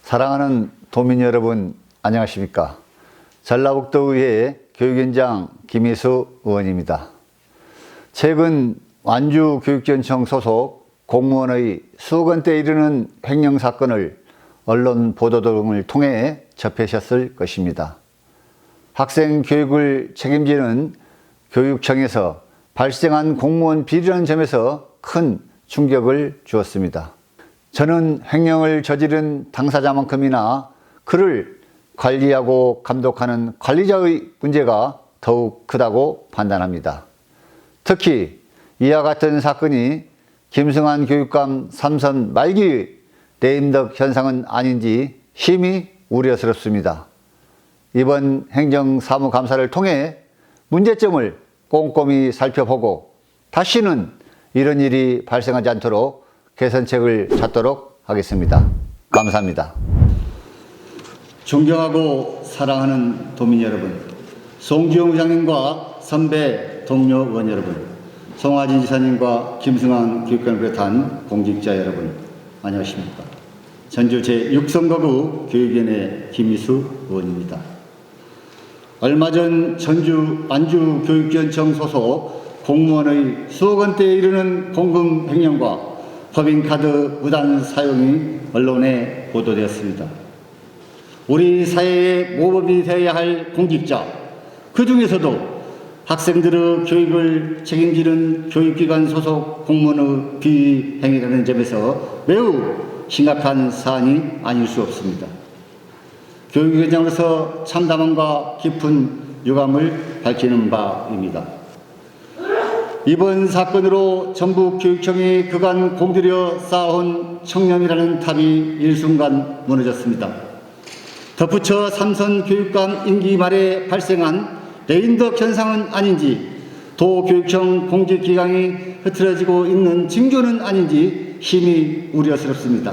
사랑하는 도민 여러분, 안녕하십니까? 전라북도의회 교육위원장 김희수 의원입니다. 최근 완주교육지원청 소속 공무원의 수억 원대에 이르는 횡령 사건을 언론 보도 등을 통해 접하셨을 것입니다. 학생 교육을 책임지는 교육청에서 발생한 공무원 비리라는 점에서 큰 충격을 주었습니다. 저는 횡령을 저지른 당사자만큼이나 그를 관리하고 감독하는 관리자의 문제가 더욱 크다고 판단합니다. 특히 이와 같은 사건이 김승환 교육감 3선 말기의 레임덕 현상은 아닌지 심히 우려스럽습니다. 이번 행정사무감사를 통해 문제점을 꼼꼼히 살펴보고 다시는 이런 일이 발생하지 않도록 개선책을 찾도록 하겠습니다. 감사합니다. 존경하고 사랑하는 도민 여러분, 송지용 의장님과 선배 동료 의원 여러분, 송하진 지사님과 김승환 교육감을 비롯한 공직자 여러분, 안녕하십니까? 전주 제6선거구 교육위원회 김희수 의원입니다. 얼마 전 전주 완주교육지원청 소속 공무원의 수억 원대에 이르는 공금 횡령과 법인카드 무단 사용이 언론에 보도되었습니다. 우리 사회의 모범이 되어야 할 공직자, 그 중에서도 학생들의 교육을 책임지는 교육기관 소속 공무원의 비행위라는 점에서 매우 심각한 사안이 아닐 수 없습니다. 교육위원장으로서 참담함과 깊은 유감을 밝히는 바입니다. 이번 사건으로 전북교육청이 그간 공들여 쌓아온 청렴이라는 탑이 일순간 무너졌습니다. 덧붙여 3선 교육감 임기 말에 발생한 레임덕 현상은 아닌지, 도교육청 공직기강이 흐트러지고 있는 징조는 아닌지 심히 우려스럽습니다.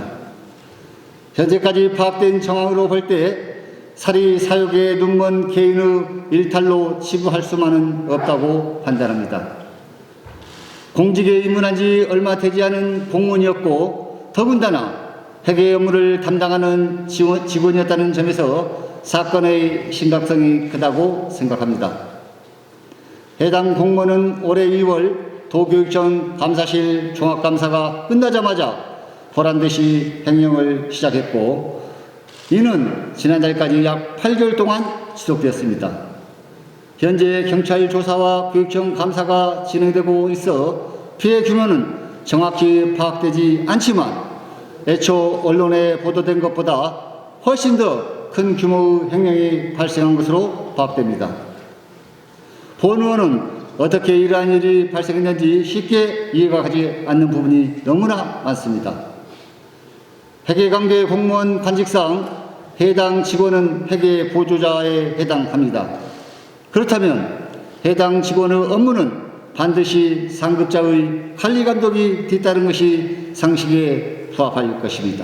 현재까지 파악된 정황으로 볼 때 사리 사욕에 눈먼 개인의 일탈로 치부할 수만은 없다고 판단합니다. 공직에 입문한 지 얼마 되지 않은 공무원이었고 더군다나 회계 업무를 담당하는 직원이었다는 점에서 사건의 심각성이 크다고 생각합니다. 해당 공무원은 올해 2월 도교육청 감사실 종합감사가 끝나자마자 보란듯이 횡령을 시작했고 이는 지난달까지 약 8개월 동안 지속되었습니다. 현재 경찰 조사와 교육청 감사가 진행되고 있어 피해 규모는 정확히 파악되지 않지만 애초 언론에 보도된 것보다 훨씬 더 큰 규모의 횡령이 발생한 것으로 파악됩니다. 본 의원은 어떻게 이러한 일이 발생했는지 쉽게 이해가 가지 않는 부분이 너무나 많습니다. 회계관계 공무원 관직상 해당 직원은 회계 보조자에 해당합니다. 그렇다면 해당 직원의 업무는 반드시 상급자의 관리 감독이 뒤따른 것이 상식에 부합할 것입니다.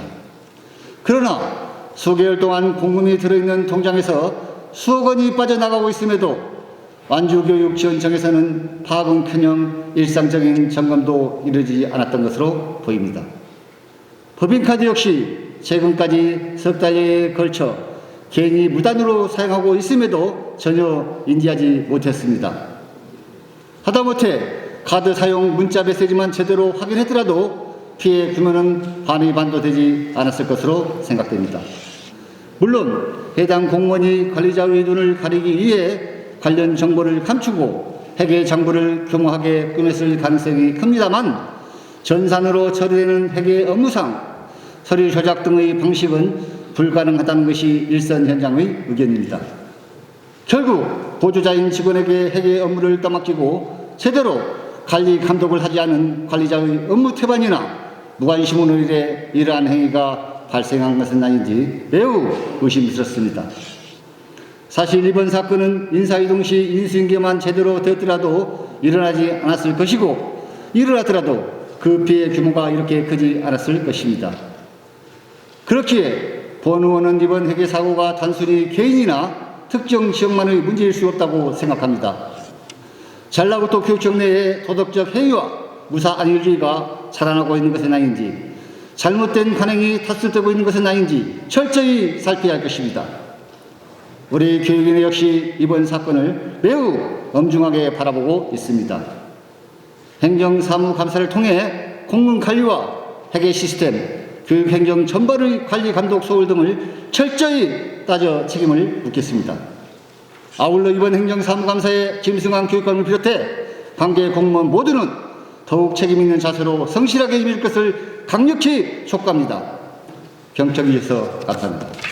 그러나 수개월 동안 공금이 들어있는 통장에서 수억 원이 빠져나가고 있음에도 완주교육지원청에서는 파악은커녕 일상적인 점검도 이루어지지 않았던 것으로 보입니다. 법인카드 역시 최근까지 석 달여에 걸쳐 개인이 무단으로 사용하고 있음에도 전혀 인지하지 못했습니다. 하다못해 카드 사용 문자 메시지만 제대로 확인했더라도 피해 규모는 반의 반도 되지 않았을 것으로 생각됩니다. 물론 해당 공무원이 관리자의 눈을 가리기 위해 관련 정보를 감추고 회계 장부를 교묘하게 꾸몄을 가능성이 큽니다만 전산으로 처리되는 회계 업무상 서류 조작 등의 방식은 불가능하다는 것이 일선 현장의 의견입니다. 결국 보조자인 직원에게 회계 업무를 떠맡기고 제대로 관리 감독을 하지 않은 관리자의 업무 태반이나 무관심으로 인해 이러한 행위가 발생한 것은 아닌지 매우 의심스럽습니다. 사실 이번 사건은 인사이동 시 인수인계만 제대로 되었더라도 일어나지 않았을 것이고 일어나더라도 그 피해 규모가 이렇게 크지 않았을 것입니다. 그렇기에 본 의원은 이번 회계 사고가 단순히 개인이나 특정 지역만의 문제일 수 없다고 생각합니다. 전라북도 교육청 내에 도덕적 해이와 무사 안일주의가 자라나고 있는 것은 아닌지 잘못된 관행이 타술되고 있는 것은 아닌지 철저히 살펴야 할 것입니다. 우리 교육위원회 역시 이번 사건을 매우 엄중하게 바라보고 있습니다. 행정사무감사를 통해 공문 관리와 회계 시스템, 교육행정 전반의 관리 감독 소홀 등을 철저히 따져 책임을 묻겠습니다. 아울러 이번 행정사무감사에 김승환 교육감을 비롯해 관계 공무원 모두는 더욱 책임 있는 자세로 성실하게 임할 것을 강력히 촉구합니다. 경청해 주셔서 감사합니다.